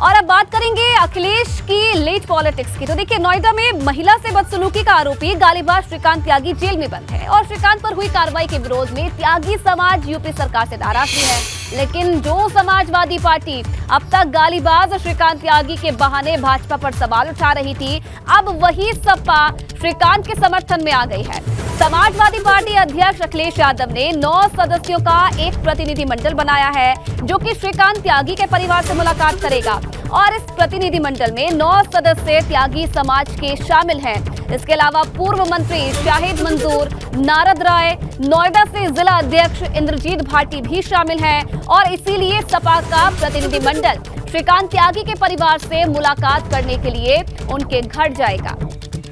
और अब बात करेंगे अखिलेश की लेट पॉलिटिक्स की। तो देखिए, नोएडा में महिला से बदसलूकी का आरोपी गालीबाज श्रीकांत त्यागी जेल में बंद है और श्रीकांत पर हुई कार्रवाई के विरोध में त्यागी समाज यूपी सरकार से नाराज भी है। लेकिन जो समाजवादी पार्टी अब तक गालीबाज श्रीकांत त्यागी के बहाने भाजपा पर सवाल उठा रही थी, अब वही सपा श्रीकांत के समर्थन में आ गई है। समाजवादी पार्टी अध्यक्ष अखिलेश यादव ने 9 सदस्यों का एक प्रतिनिधिमंडल बनाया है जो कि श्रीकांत त्यागी के परिवार से मुलाकात करेगा और इस प्रतिनिधिमंडल में 9 सदस्य त्यागी समाज के शामिल हैं। इसके अलावा पूर्व मंत्री शाहिद मंजूर, नारद राय, नोएडा से जिला अध्यक्ष इंद्रजीत भाटी भी शामिल हैं और इसीलिए सपा का प्रतिनिधिमंडल श्रीकांत त्यागी के परिवार से मुलाकात करने के लिए उनके घर जाएगा।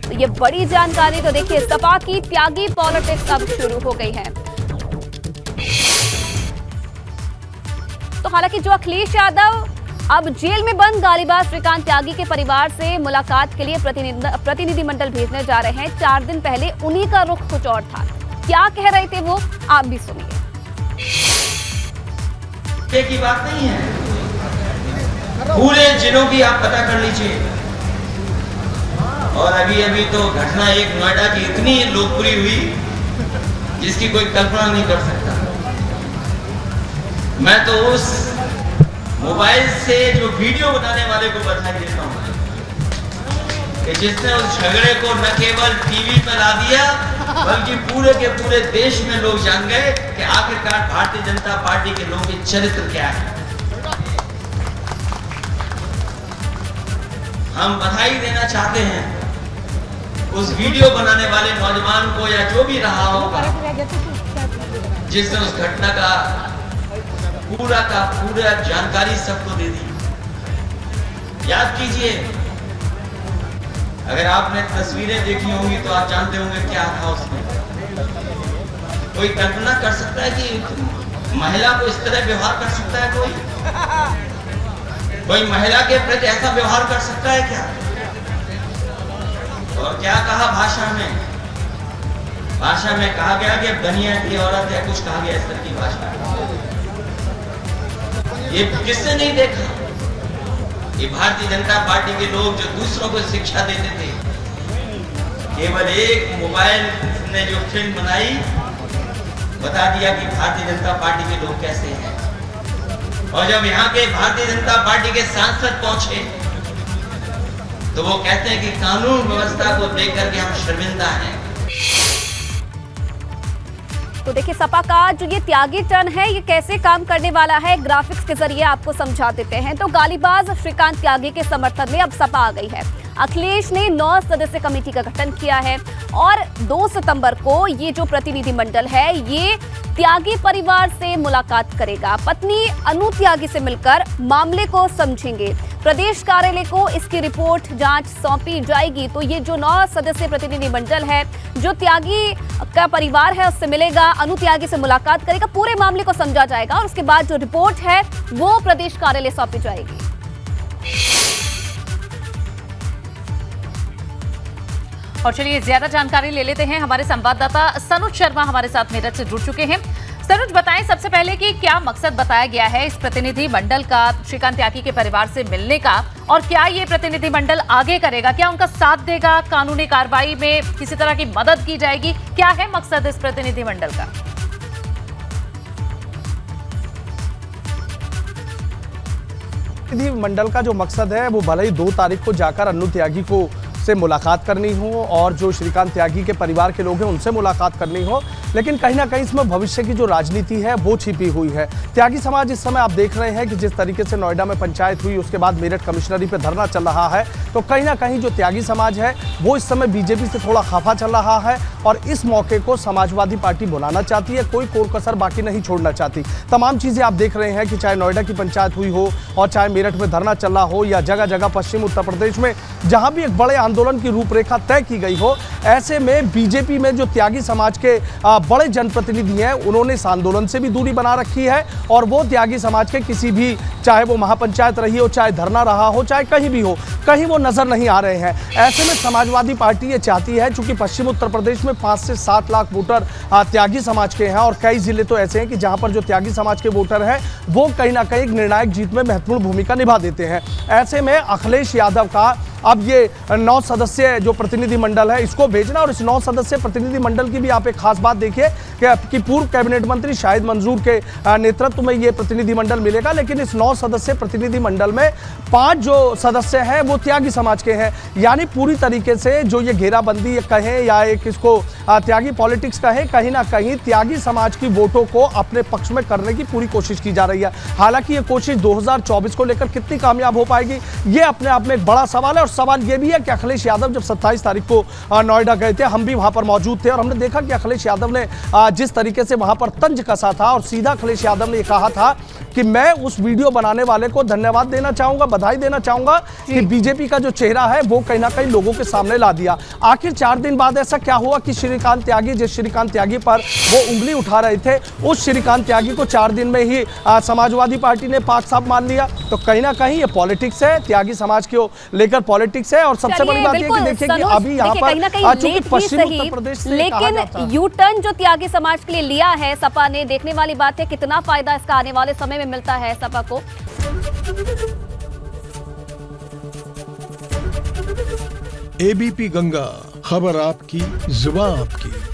तो ये बड़ी जानकारी। तो देखिए, सपा की त्यागी पॉलिटिक्स अब शुरू हो गई है। तो हालांकि जो अखिलेश यादव अब जेल में बंद गालीबाज श्रीकांत त्यागी के परिवार से मुलाकात के लिए प्रतिनिधिमंडल भेजने जा रहे हैं, 4 दिन पहले उन्हीं का रुख कुछ और था। क्या कह रहे थे वो, आप भी सुनिए। की बात नहीं है, पूरे जिलों की आप पता कर लीजिए। और अभी तो घटना एक नोएडा की इतनी लोकप्रिय हुई जिसकी कोई कल्पना नहीं कर सकता। मैं तो उस मोबाइल से जो वीडियो बनाने वाले को बधाई देता हूं कि जिसने उस झगड़े को न केवल टीवी पर ला दिया बल्कि पूरे के पूरे देश में लोग जान गए कि आखिरकार भारतीय जनता पार्टी के लोगों के चरित्र क्या है। हम बधाई देना चाहते हैं उस वीडियो बनाने वाले नौजवान को या जो भी रहा होगा जिसने उस घटना का पूरा जानकारी सबको दे दी। याद कीजिए, अगर आपने तस्वीरें देखी होंगी तो आप जानते होंगे क्या था उसमें। कोई कल्पना कर सकता है कि महिला को इस तरह व्यवहार कर सकता है? कोई महिला के प्रति ऐसा व्यवहार कर सकता है क्या? और क्या कहा भाषा में कहा गया कि बनिया की औरत या कुछ कहा गया इस तरह की भाषा। ये किसने नहीं देखा? ये भारतीय जनता पार्टी के लोग जो दूसरों को शिक्षा देते थे, केवल एक मोबाइल ने जो फिल्म बनाई बता दिया कि भारतीय जनता पार्टी के लोग कैसे हैं। और जब यहाँ के भारतीय जनता पार्टी के सांसद पहुंचे तो वो कहते हैं कि कानून व्यवस्था को देख करके हम शर्मिंदा हैं। तो देखिए, सपा का जो ये त्यागी टर्न है ये कैसे काम करने वाला है, ग्राफिक्स के जरिए आपको समझा देते हैं। तो गालीबाज श्रीकांत त्यागी के समर्थन में अब सपा आ गई है। अखिलेश ने 9 सदस्य कमेटी का गठन किया है और 2 सितंबर को ये जो प्रतिनिधिमंडल है ये त्यागी परिवार से मुलाकात करेगा। पत्नी अनु त्यागी से मिलकर मामले को समझेंगे। प्रदेश कार्यालय को इसकी रिपोर्ट जांच सौंपी जाएगी। तो ये जो 9 सदस्यीय प्रतिनिधिमंडल है जो त्यागी का परिवार है उससे मिलेगा, अनु त्यागी से मुलाकात करेगा, पूरे मामले को समझा जाएगा और उसके बाद जो रिपोर्ट है वो प्रदेश कार्यालय सौंपी जाएगी। और चलिए ज्यादा जानकारी ले लेते हैं। हमारे संवाददाता सनुज शर्मा हमारे साथ मेरठ से जुड़ चुके हैं। सनुज, बताएं सबसे पहले कि क्या मकसद बताया गया है इस प्रतिनिधि मंडल का श्रीकांत त्यागी के परिवार से मिलने का, और क्या ये प्रतिनिधि मंडल आगे करेगा, क्या उनका साथ देगा, कानूनी कार्रवाई में किसी तरह की मदद की जाएगी, क्या है मकसद इस प्रतिनिधि मंडल का? प्रतिनिधि मंडल का जो मकसद है वो भले ही 2 तारीख को जाकर अनु त्यागी को से मुलाकात करनी हो और जो श्रीकांत त्यागी के परिवार के लोग हैं उनसे मुलाकात करनी हो, लेकिन कहीं ना कहीं इसमें भविष्य की जो राजनीति है वो छिपी हुई है। त्यागी समाज इस समय आप देख रहे हैं कि जिस तरीके से नोएडा में पंचायत हुई उसके बाद मेरठ कमिश्नरी पे धरना चल रहा है, तो कहीं ना कहीं जो त्यागी समाज है वो इस समय बीजेपी से थोड़ा खफा चल रहा है और इस मौके को समाजवादी पार्टी बुलाना चाहती है, कोई कोर कसर बाकी नहीं छोड़ना चाहती। तमाम चीज़ें आप देख रहे हैं कि चाहे नोएडा की पंचायत हुई हो और चाहे मेरठ में धरना चल रहा हो या जगह जगह पश्चिम उत्तर प्रदेश में जहां भी एक बड़े आंदोलन की रूपरेखा तय की गई हो, ऐसे में बीजेपी में जो त्यागी समाज के बड़े जनप्रतिनिधि हैं उन्होंने इस आंदोलन से भी दूरी बना रखी है और वो त्यागी समाज के किसी भी, चाहे वो महापंचायत रही हो, चाहे धरना रहा हो, चाहे कहीं भी हो, कहीं वो नजर नहीं आ रहे हैं। ऐसे में समाजवादी पार्टी ये चाहती है, चूंकि पश्चिम उत्तर प्रदेश में 5 से 7 लाख वोटर त्यागी समाज के हैं और कई जिले तो ऐसे हैं कि जहां पर जो त्यागी समाज के वोटर हैं वो कहीं ना कहीं निर्णायक जीत में महत्वपूर्ण भूमिका निभा देते हैं। ऐसे में अखिलेश यादव का अब ये 9 सदस्यीय जो प्रतिनिधि मंडल है इसको भेजना, और इस 9 सदस्यीय प्रतिनिधि मंडल की भी आप एक खास बात देखिए कि पूर्व कैबिनेट मंत्री शाहिद मंजूर के नेतृत्व में ये प्रतिनिधि मंडल मिलेगा, लेकिन इस 9 सदस्यीय प्रतिनिधि मंडल में 5 जो सदस्य हैं वो त्यागी समाज के हैं। यानी पूरी तरीके से जो ये घेराबंदी कहें या एक इसको त्यागी पॉलिटिक्स कहें, कहीं ना कहीं त्यागी समाज की वोटों को अपने पक्ष में करने की पूरी कोशिश की जा रही है। हालांकि ये कोशिश 2024 को लेकर कितनी कामयाब हो पाएगी ये अपने आप में एक बड़ा सवाल है। और सवाल ये भी है कि अखिलेश यादव जब 27 तारीख को नोएडा गए थे, हम भी वहां पर मौजूद थे और हमने देखा कि अखिलेश यादव ने जिस तरीके से वहां पर तंज कसा था और सीधा अखिलेश यादव ने ये कहा था कि मैं उस वीडियो बनाने वाले को धन्यवाद देना चाहूंगा, बधाई देना चाहूंगा कि बीजेपी का जो चेहरा है वो कहीं ना कहीं लोगों के सामने ला दिया। आखिर 4 दिन बाद ऐसा क्या हुआ कि श्रीकांत त्यागी, जिस श्रीकांत त्यागी पर वो उंगली उठा रहे थे, उस श्रीकांत त्यागी को 4 दिन में ही समाजवादी पार्टी ने पाक साफ मान लिया। तो कहीं ना कहीं ये पॉलिटिक्स है, त्यागी समाज को लेकर पॉलिटिक्स है। और सबसे बड़ी बात ये कि देखिए कि अभी यहाँ पर चूंकि पश्चिम उत्तर प्रदेश से लेकिन यू टर्न जो त्यागी समाज के लिए लिया है सपा ने, देखने वाली बात है कितना फायदा इसका आने वाले समय में मिलता है सपा को। एबीपी गंगा, खबर आपकी, जुबान आपकी।